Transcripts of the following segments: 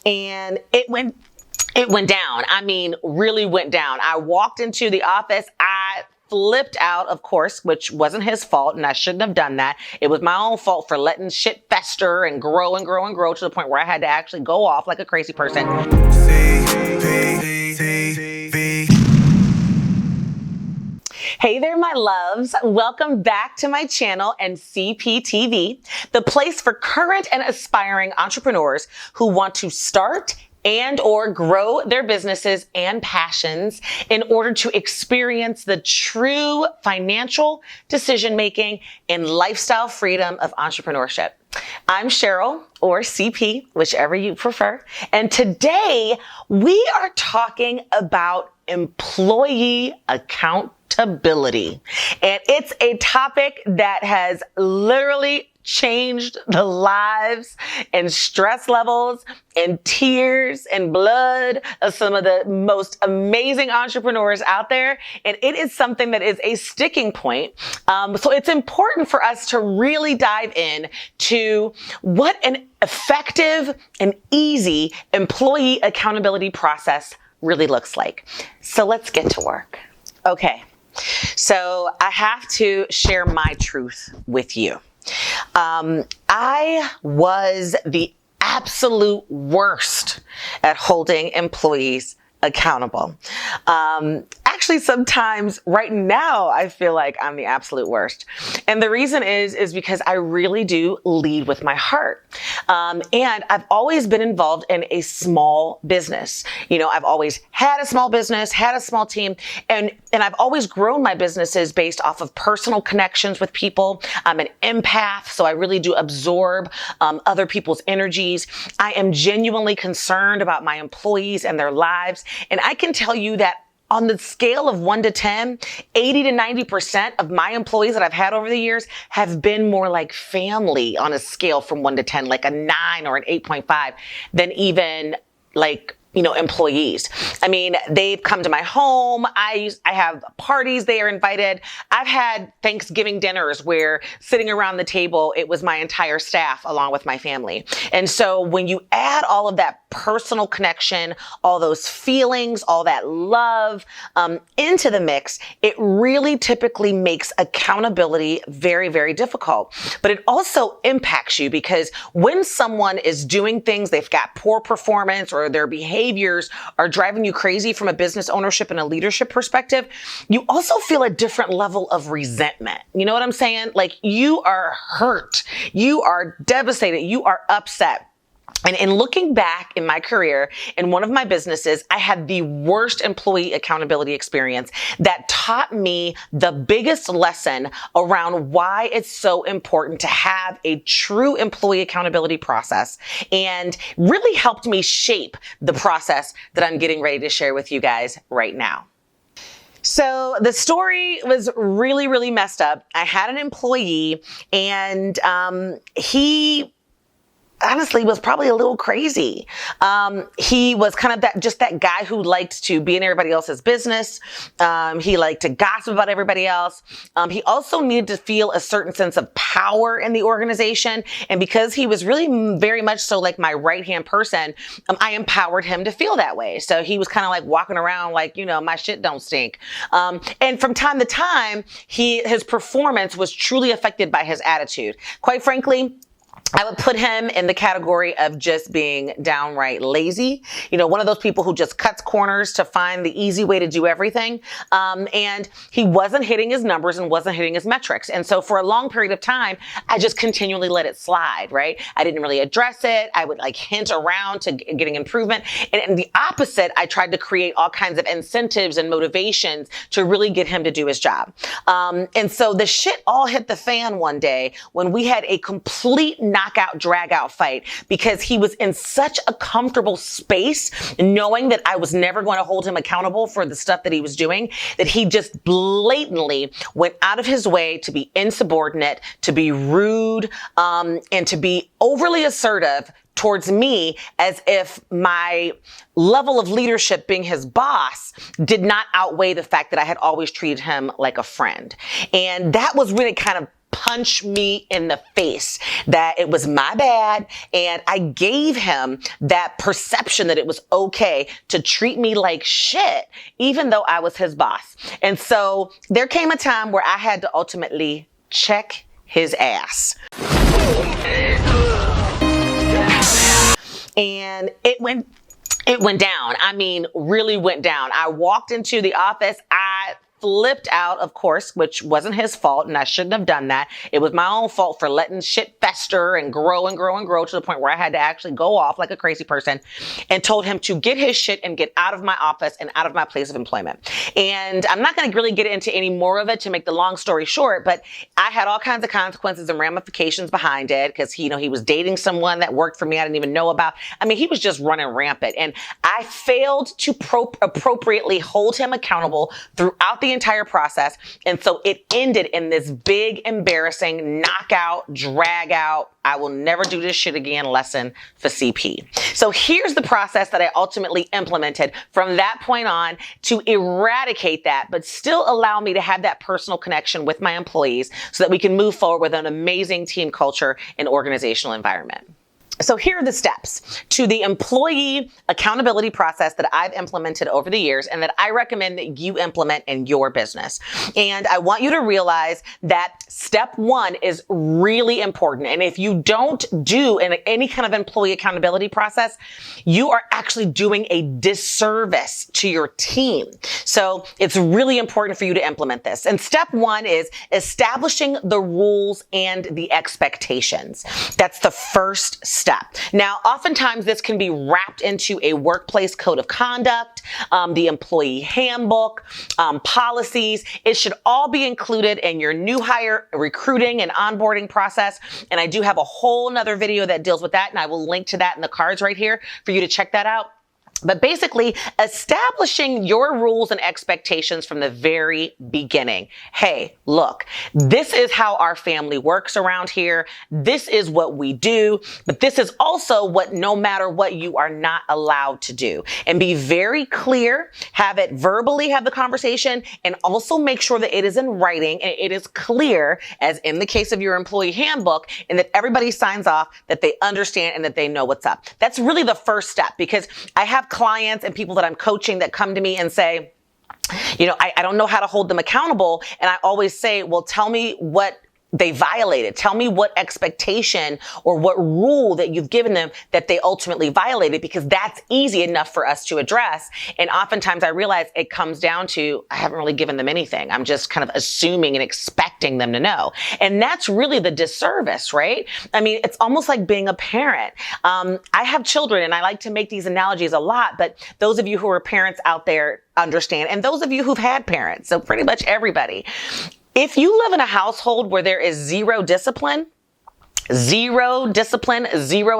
and it went down. I mean, really went down. I walked into the office. I flipped out, of course, which wasn't his fault, and I shouldn't have done that. It was my own fault for letting shit fester and grow and grow and grow to the point where I had to actually go off like a crazy person. Hey there, my loves. Welcome back to my channel and CPTV, the place for current and aspiring entrepreneurs who want to start and or grow their businesses and passions in order to experience the true financial decision-making and lifestyle freedom of entrepreneurship. I'm Cheryl, or CP, whichever you prefer. And today we are talking about employee accountability. And it's a topic that has literally changed the lives and stress levels and tears and blood of some of the most amazing entrepreneurs out there. And it is something that is a sticking point. So it's important for us to really dive in to what an effective and easy employee accountability process really looks like. So let's get to work. Okay. So I have to share my truth with you. I was the absolute worst at holding employees accountable. Actually, sometimes right now, I feel like I'm the absolute worst. And the reason is because I really do lead with my heart. And I've always been involved in a small business. You know, I've always had a small business, had a small team, and I've always grown my businesses based off of personal connections with people. I'm an empath, so I really do absorb other people's energies. I am genuinely concerned about my employees and their lives. And I can tell you that on the scale of 1 to 10, 80 to 90% of my employees that I've had over the years have been more like family on a scale from 1 to 10, like a 9 or an 8.5 than even like, you know, employees. I mean, they've come to my home. I have parties they are invited. I've had Thanksgiving dinners where sitting around the table, it was my entire staff along with my family. And so when you add all of that personal connection, all those feelings, all that love into the mix, it really typically makes accountability very, very difficult. But it also impacts you because when someone is doing things, they've got poor performance or their behaviors are driving you crazy from a business ownership and a leadership perspective, you also feel a different level of resentment. You know what I'm saying? Like you are hurt, you are devastated, you are upset. And in looking back in my career, in one of my businesses, I had the worst employee accountability experience that taught me the biggest lesson around why it's so important to have a true employee accountability process and really helped me shape the process that I'm getting ready to share with you guys right now. So the story was really, really messed up. I had an employee and he honestly was probably a little crazy. He was kind of that guy who liked to be in everybody else's business. He liked to gossip about everybody else. He also needed to feel a certain sense of power in the organization. And because he was really very much so like my right-hand person, I empowered him to feel that way. So he was kind of like walking around like, you know, my shit don't stink. And from time to time, his performance was truly affected by his attitude. Quite frankly, I would put him in the category of just being downright lazy. You know, one of those people who just cuts corners to find the easy way to do everything. And he wasn't hitting his numbers and wasn't hitting his metrics. And so for a long period of time, I just continually let it slide, right? I didn't really address it. I would like hint around to getting improvement. And the opposite, I tried to create all kinds of incentives and motivations to really get him to do his job. And so the shit all hit the fan one day when we had a complete knockout, drag out fight because he was in such a comfortable space knowing that I was never going to hold him accountable for the stuff that he was doing, that he just blatantly went out of his way to be insubordinate, to be rude, and to be overly assertive towards me as if my level of leadership being his boss did not outweigh the fact that I had always treated him like a friend. And that was really kind of punch me in the face that it was my bad. And I gave him that perception that it was okay to treat me like shit, even though I was his boss. And so there came a time where I had to ultimately check his ass. And it went down. I mean, really went down. I walked into the office. I flipped out, of course, which wasn't his fault, and I shouldn't have done that. It was my own fault for letting shit fester and grow and grow and grow to the point where I had to actually go off like a crazy person and told him to get his shit and get out of my office and out of my place of employment. And I'm not going to really get into any more of it to make the long story short, but I had all kinds of consequences and ramifications behind it because he was dating someone that worked for me I didn't even know about. I mean, he was just running rampant, and I failed to appropriately hold him accountable throughout the entire process. And so it ended in this big, embarrassing knockout, drag out, I will never do this shit again lesson for CP. So here's the process that I ultimately implemented from that point on to eradicate that, but still allow me to have that personal connection with my employees so that we can move forward with an amazing team culture and organizational environment. So here are the steps to the employee accountability process that I've implemented over the years and that I recommend that you implement in your business. And I want you to realize that step one is really important. And if you don't do any kind of employee accountability process, you are actually doing a disservice to your team. So it's really important for you to implement this. And step one is establishing the rules and the expectations. That's the first step. Now, oftentimes this can be wrapped into a workplace code of conduct, the employee handbook, policies. It should all be included in your new hire recruiting and onboarding process. And I do have a whole nother video that deals with that, and I will link to that in the cards right here for you to check that out. But basically, establishing your rules and expectations from the very beginning. Hey, look, this is how our family works around here. This is what we do, but this is also what, no matter what, you are not allowed to do. And be very clear, have it verbally, have the conversation, and also make sure that it is in writing and it is clear, as in the case of your employee handbook, and that everybody signs off, that they understand and that they know what's up. That's really the first step, because I have clients and people that I'm coaching that come to me and say, I don't know how to hold them accountable. And I always say, well, tell me what they violated. Tell me what expectation or what rule that you've given them that they ultimately violated, because that's easy enough for us to address. And oftentimes I realize it comes down to, I haven't really given them anything. I'm just kind of assuming and expecting them to know. And that's really the disservice, right? I mean, it's almost like being a parent. I have children and I like to make these analogies a lot, but those of you who are parents out there understand. And those of you who've had parents, so pretty much everybody. If you live in a household where there is zero discipline, zero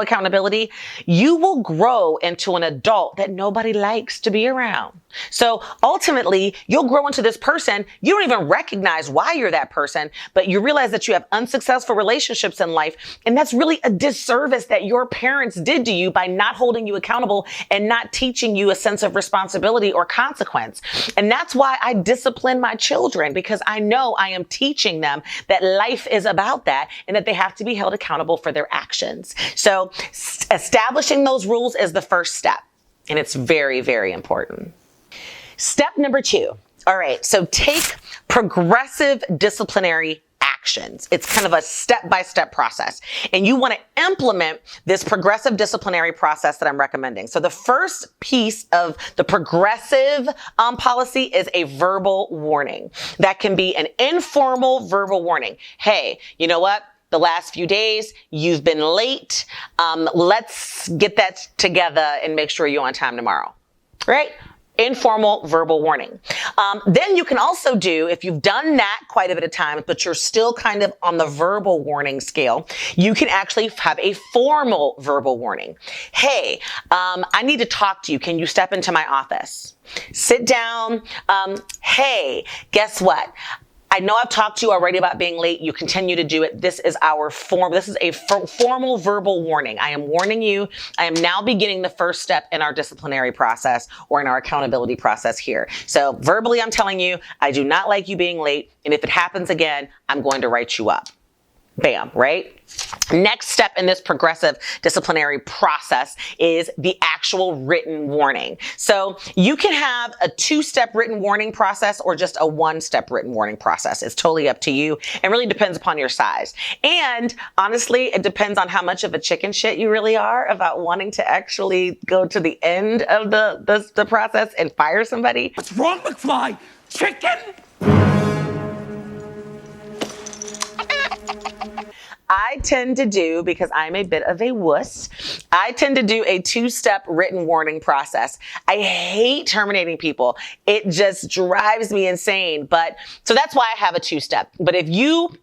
accountability, you will grow into an adult that nobody likes to be around. So ultimately, you'll grow into this person. You don't even recognize why you're that person, but you realize that you have unsuccessful relationships in life. And that's really a disservice that your parents did to you by not holding you accountable and not teaching you a sense of responsibility or consequence. And that's why I discipline my children, because I know I am teaching them that life is about that and that they have to be held accountable for their actions. So establishing those rules is the first step. And it's very, very important. Step number 2. All right. So take progressive disciplinary actions. It's kind of a step-by-step process. And you want to implement this progressive disciplinary process that I'm recommending. So the first piece of the progressive policy is a verbal warning. That can be an informal verbal warning. Hey, you know what? The last few days, you've been late. Let's get that together and make sure you're on time tomorrow, right? Informal verbal warning. Then you can also do, if you've done that quite a bit of times, but you're still kind of on the verbal warning scale, you can actually have a formal verbal warning. Hey, I need to talk to you. Can you step into my office? Sit down. Hey, guess what? I know I've talked to you already about being late. You continue to do it. This is a formal verbal warning. I am warning you. I am now beginning the first step in our disciplinary process or in our accountability process here. So verbally, I'm telling you, I do not like you being late. And if it happens again, I'm going to write you up. Bam, right? Next step in this progressive disciplinary process is the actual written warning. So you can have a 2-step written warning process or just a 1-step written warning process. It's totally up to you and really depends upon your size. And honestly, it depends on how much of a chicken shit you really are about wanting to actually go to the end of the process and fire somebody. What's wrong, McFly? Chicken? I tend to do, because I'm a bit of a wuss, I tend to do a 2-step written warning process. I hate terminating people. It just drives me insane. So that's why I have a 2-step. But if you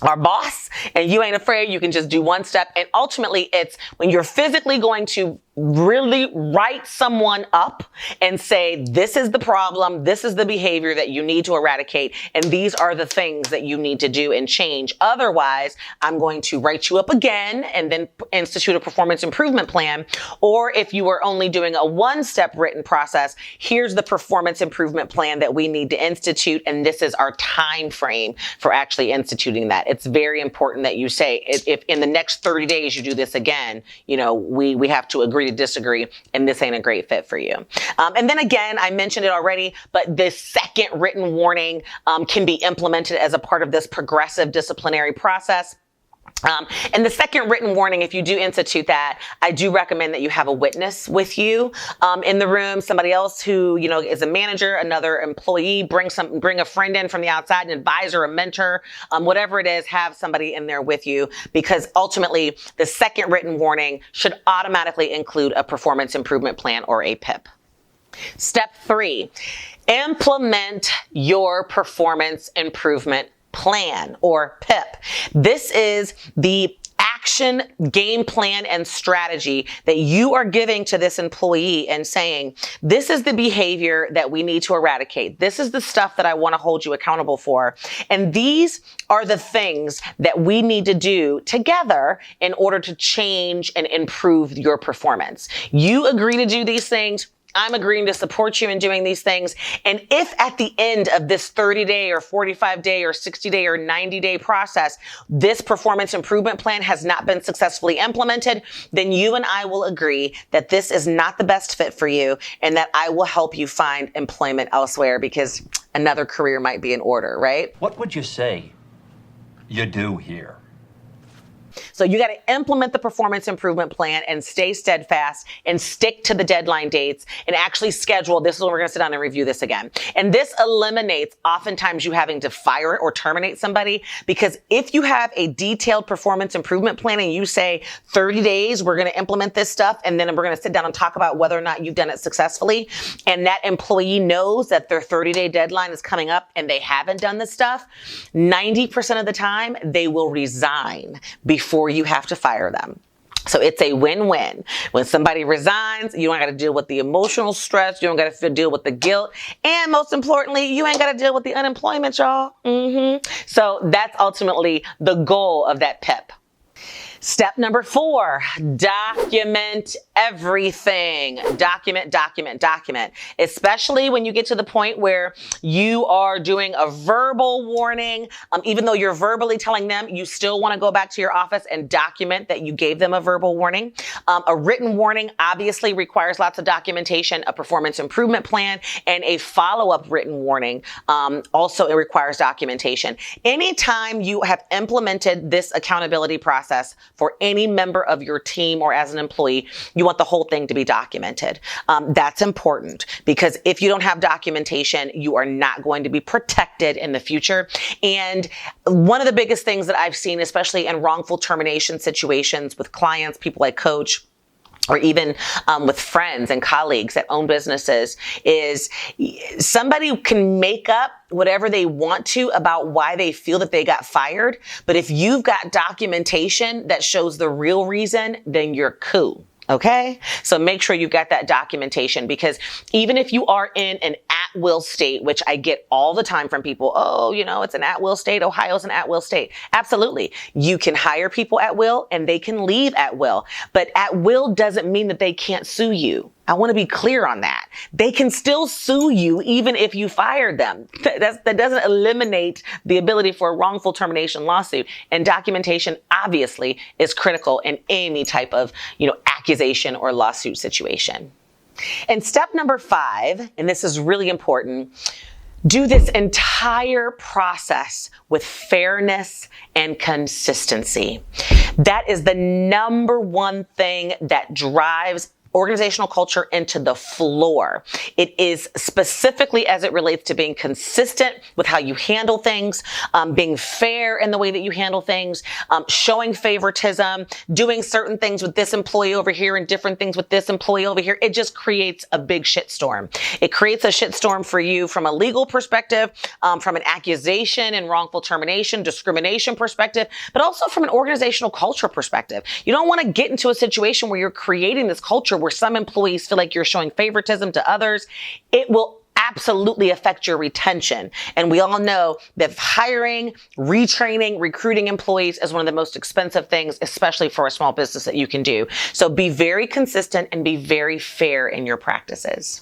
are boss and you ain't afraid, you can just do 1 step. And ultimately, it's when you're physically going to really write someone up and say, this is the problem, this is the behavior that you need to eradicate, and these are the things that you need to do and change. Otherwise, I'm going to write you up again and then institute a performance improvement plan. Or if you are only doing a 1-step written process, here's the performance improvement plan that we need to institute, and this is our time frame for actually instituting that. It's very important that you say, if in the next 30 days you do this again, we have to agree to disagree, and this ain't a great fit for you. And then again, I mentioned it already, but this second written warning can be implemented as a part of this progressive disciplinary process. And the second written warning, if you do institute that, I do recommend that you have a witness with you in the room, somebody else who, is a manager, another employee, bring a friend in from the outside, an advisor, a mentor, whatever it is, have somebody in there with you, because ultimately the second written warning should automatically include a performance improvement plan or a PIP. Step 3, implement your performance improvement plan or PIP. This is the action, game plan, and strategy that you are giving to this employee and saying, this is the behavior that we need to eradicate. This is the stuff that I want to hold you accountable for. And these are the things that we need to do together in order to change and improve your performance. You agree to do these things. I'm agreeing to support you in doing these things. And if at the end of this 30-day or 45-day or 60-day or 90-day process, this performance improvement plan has not been successfully implemented, then you and I will agree that this is not the best fit for you and that I will help you find employment elsewhere, because another career might be in order, right? What would you say you do here? So you got to implement the performance improvement plan and stay steadfast and stick to the deadline dates and actually schedule. This is when we're going to sit down and review this again. And this eliminates oftentimes you having to fire or terminate somebody, because if you have a detailed performance improvement plan and you say 30 days, we're going to implement this stuff, and then we're going to sit down and talk about whether or not you've done it successfully, and that employee knows that their 30-day deadline is coming up and they haven't done this stuff, 90% of the time they will resign before you have to fire them. So it's a win-win. When somebody resigns, you don't got to deal with the emotional stress. You don't got to deal with the guilt. And most importantly, you ain't got to deal with the unemployment, y'all. So that's ultimately the goal of that PIP. Step number 4, document everything. Document. Especially when you get to the point where you are doing a verbal warning. Even though you're verbally telling them, you still want to go back to your office and document that you gave them a verbal warning. A written warning obviously requires lots of documentation, a performance improvement plan, and a follow-up written warning. Also, it requires documentation. Anytime you have implemented this accountability process for any member of your team or as an employee, you want the whole thing to be documented. That's important, because if you don't have documentation, you are not going to be protected in the future. And one of the biggest things that I've seen, especially in wrongful termination situations with clients, people I coach, or even with friends and colleagues that own businesses, is somebody can make up whatever they want to about why they feel that they got fired. But if you've got documentation that shows the real reason, then you're cool. Okay? So make sure you've got that documentation, because even if you are in an at-will state, which I get all the time from people, oh, it's an at-will state. Ohio's an at-will state. Absolutely. You can hire people at will and they can leave at will. But at will doesn't mean that they can't sue you. I want to be clear on that. They can still sue you even if you fired them. That doesn't eliminate the ability for a wrongful termination lawsuit. And documentation obviously is critical in any type of, accusation or lawsuit situation. And step number 5, and this is really important, do this entire process with fairness and consistency. That is the number one thing that drives organizational culture into the floor. It is specifically as it relates to being consistent with how you handle things, being fair in the way that you handle things, showing favoritism, doing certain things with this employee over here and different things with this employee over here. It just creates a big shitstorm. It creates a shitstorm for you from a legal perspective, from an accusation and wrongful termination, discrimination perspective, but also from an organizational culture perspective. You don't want to get into a situation where you're creating this culture where some employees feel like you're showing favoritism to others. It will absolutely affect your retention. And we all know that hiring, retraining, recruiting employees is one of the most expensive things, especially for a small business, that you can do. So be very consistent and be very fair in your practices.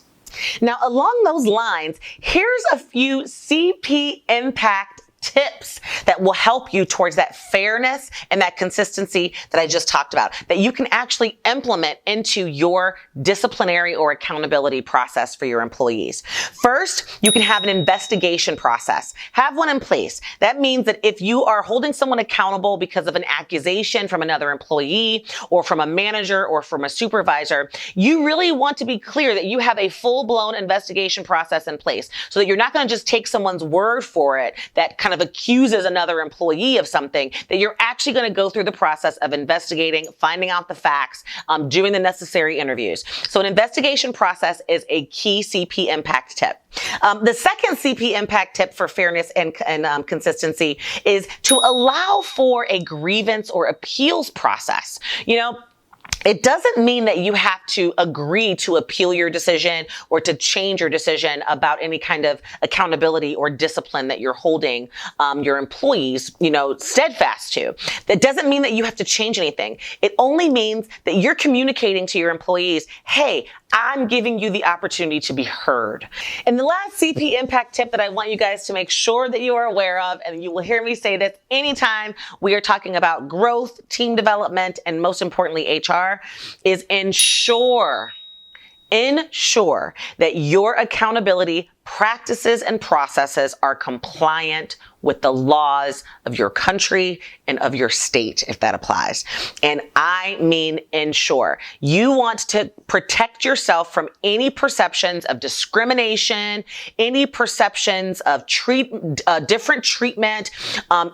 Now, along those lines, here's a few CP impact tips that will help you towards that fairness and that consistency that I just talked about, that you can actually implement into your disciplinary or accountability process for your employees. First, you can have an investigation process. Have one in place. That means that if you are holding someone accountable because of an accusation from another employee or from a manager or from a supervisor, you really want to be clear that you have a full-blown investigation process in place so that you're not going to just take someone's word for it that kind of accuses another employee of something, that you're actually going to go through the process of investigating, finding out the facts, doing the necessary interviews. So an investigation process is a key CP impact tip. The second CP impact tip for fairness and consistency is to allow for a grievance or appeals process. It doesn't mean that you have to agree to appeal your decision or to change your decision about any kind of accountability or discipline that you're holding your employees, steadfast to. That doesn't mean that you have to change anything. It only means that you're communicating to your employees, hey, I'm giving you the opportunity to be heard. And the last CP impact tip that I want you guys to make sure that you are aware of, and you will hear me say this anytime we are talking about growth, team development, and most importantly, HR, is ensure that your accountability practices and processes are compliant with the laws of your country and of your state, if that applies. And I mean ensure. You want to protect yourself from any perceptions of discrimination, any perceptions of different treatment,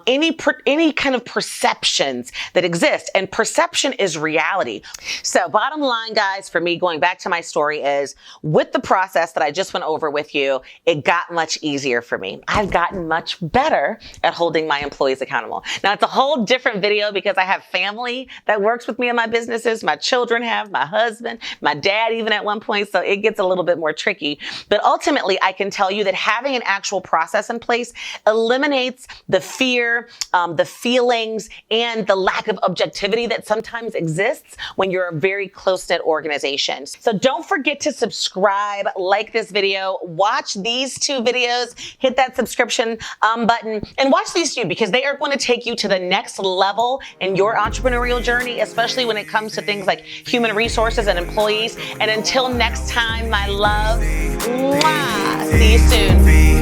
any kind of perceptions that exist. And perception is reality. So bottom line, guys, for me, going back to my story, is with the process that I just went over with you, it got much easier for me. I've gotten much better at holding my employees accountable. Now, it's a whole different video because I have family that works with me in my businesses. My children have, my husband, my dad even at one point, so it gets a little bit more tricky. But ultimately, I can tell you that having an actual process in place eliminates the fear, the feelings, and the lack of objectivity that sometimes exists when you're a very close-knit organization. So don't forget to subscribe, like this video, watch these 2 videos, hit that subscription button, and watch these 2 because they are going to take you to the next level in your entrepreneurial journey, especially when it comes to things like human resources and employees. And until next time, my love, mwah, see you soon.